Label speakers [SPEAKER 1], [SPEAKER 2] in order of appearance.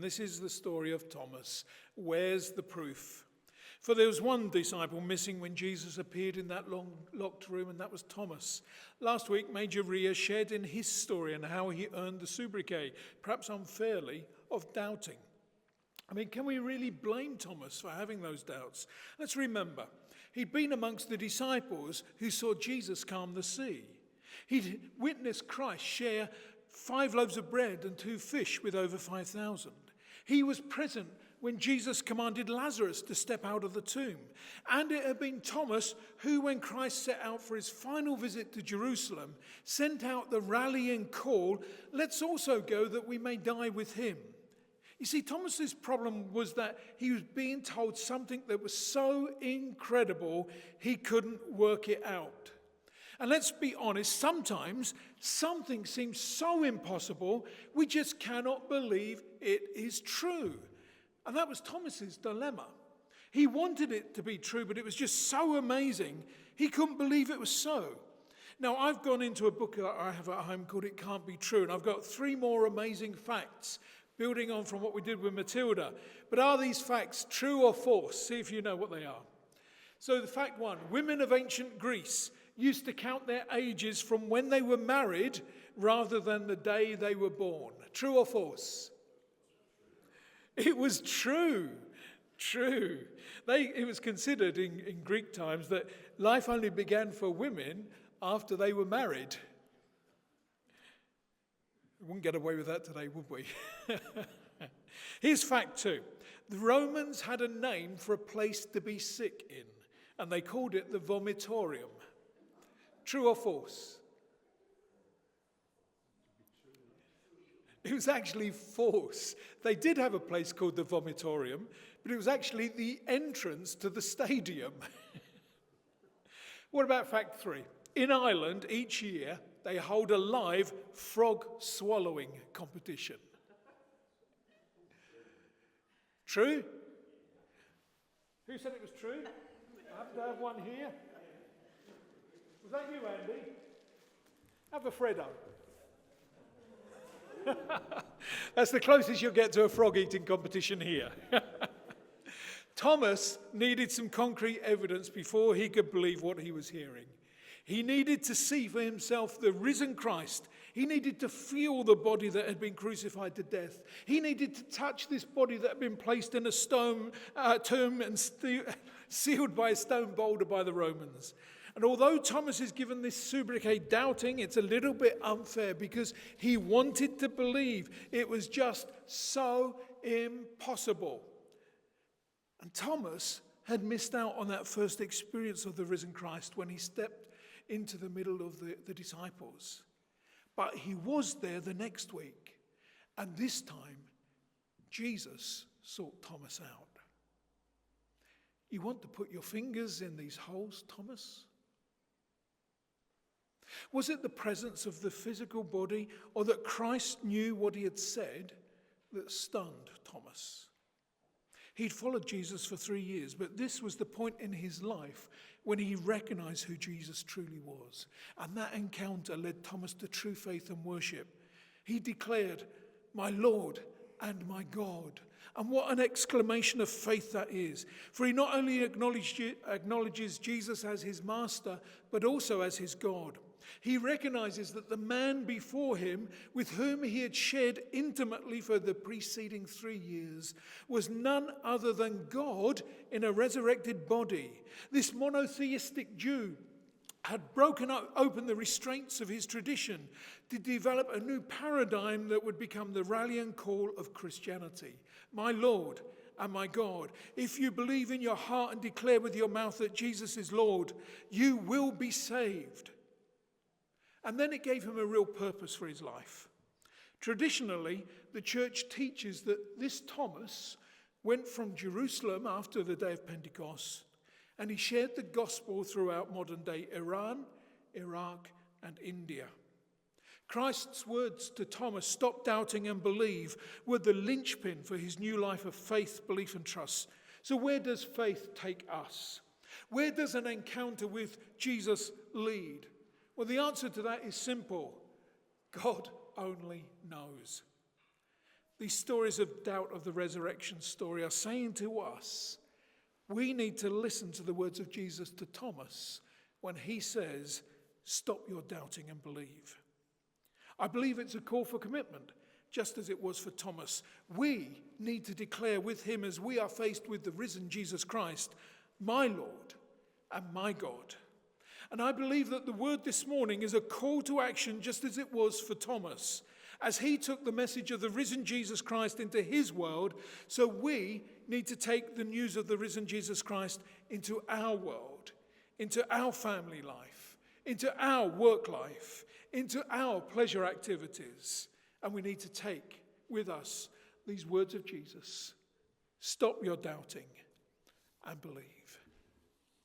[SPEAKER 1] And this is the story of Thomas. Where's the proof? For there was one disciple missing when Jesus appeared in that long locked room, and that was Thomas. Last week, Major Ria shared in his story and how he earned the sobriquet, perhaps unfairly, of doubting. I mean, can we really blame Thomas for having those doubts? Let's remember, he'd been amongst the disciples who saw Jesus calm the sea. He'd witnessed Christ share 5 loaves of bread and 2 fish with over 5,000. He was present when Jesus commanded Lazarus to step out of the tomb. And it had been Thomas who, when Christ set out for his final visit to Jerusalem, sent out the rallying call, "Let's also go that we may die with him." You see, Thomas's problem was that he was being told something that was so incredible he couldn't work it out. And let's be honest, sometimes something seems so impossible we just cannot believe it is true. And that was Thomas's dilemma. He wanted it to be true, but it was just so amazing, he couldn't believe it was so. Now, I've gone into a book that I have at home called It Can't Be True, and I've got 3 more amazing facts, building on from what we did with Matilda. But are these facts true or false? See if you know what they are. So the fact 1, women of ancient Greece used to count their ages from when they were married rather than the day they were born. True or false? It was true. True. It was considered in Greek times that life only began for women after they were married. We wouldn't get away with that today, would we? Here's fact 2. The Romans had a name for a place to be sick in, and they called it the vomitorium. True or false? It was actually false. They did have a place called the vomitorium, but it was actually the entrance to the stadium. What about fact 3? In Ireland, each year, they hold a live frog swallowing competition. True? Who said it was true? I happen to have one here. Was that you, Andy? Have a Freddo. That's the closest you'll get to a frog eating competition here. Thomas needed some concrete evidence before he could believe what he was hearing. He needed to see for himself the risen Christ. He needed to feel the body that had been crucified to death. He needed to touch this body that had been placed in a stone tomb and sealed by a stone boulder by the Romans. And although Thomas is given this sobriquet doubting, it's a little bit unfair because he wanted to believe. It was just so impossible. And Thomas had missed out on that first experience of the risen Christ when he stepped into the middle of the disciples. But he was there the next week. And this time, Jesus sought Thomas out. You want to put your fingers in these holes, Thomas? Was it the presence of the physical body or that Christ knew what he had said that stunned Thomas? He'd followed Jesus for 3 years, but this was the point in his life when he recognized who Jesus truly was. And that encounter led Thomas to true faith and worship. He declared, "My Lord and my God." And what an exclamation of faith that is. For he not only acknowledges Jesus as his master, but also as his God. He recognizes that the man before him, with whom he had shared intimately for the preceding 3 years, was none other than God in a resurrected body. This monotheistic Jew had broken open the restraints of his tradition to develop a new paradigm that would become the rallying call of Christianity. My Lord and my God, if you believe in your heart and declare with your mouth that Jesus is Lord, you will be saved. And then it gave him a real purpose for his life. Traditionally, the church teaches that this Thomas went from Jerusalem after the day of Pentecost, and he shared the gospel throughout modern-day Iran, Iraq, and India. Christ's words to Thomas, "Stop doubting and believe," were the linchpin for his new life of faith, belief, and trust. So where does faith take us? Where does an encounter with Jesus lead? Well, the answer to that is simple. God only knows. These stories of doubt of the resurrection story are saying to us, we need to listen to the words of Jesus to Thomas when he says, stop your doubting and believe. I believe it's a call for commitment, just as it was for Thomas. We need to declare with him as we are faced with the risen Jesus Christ, my Lord and my God. And I believe that the word this morning is a call to action just as it was for Thomas. As he took the message of the risen Jesus Christ into his world, so we need to take the news of the risen Jesus Christ into our world, into our family life, into our work life, into our pleasure activities. And we need to take with us these words of Jesus. Stop your doubting and believe.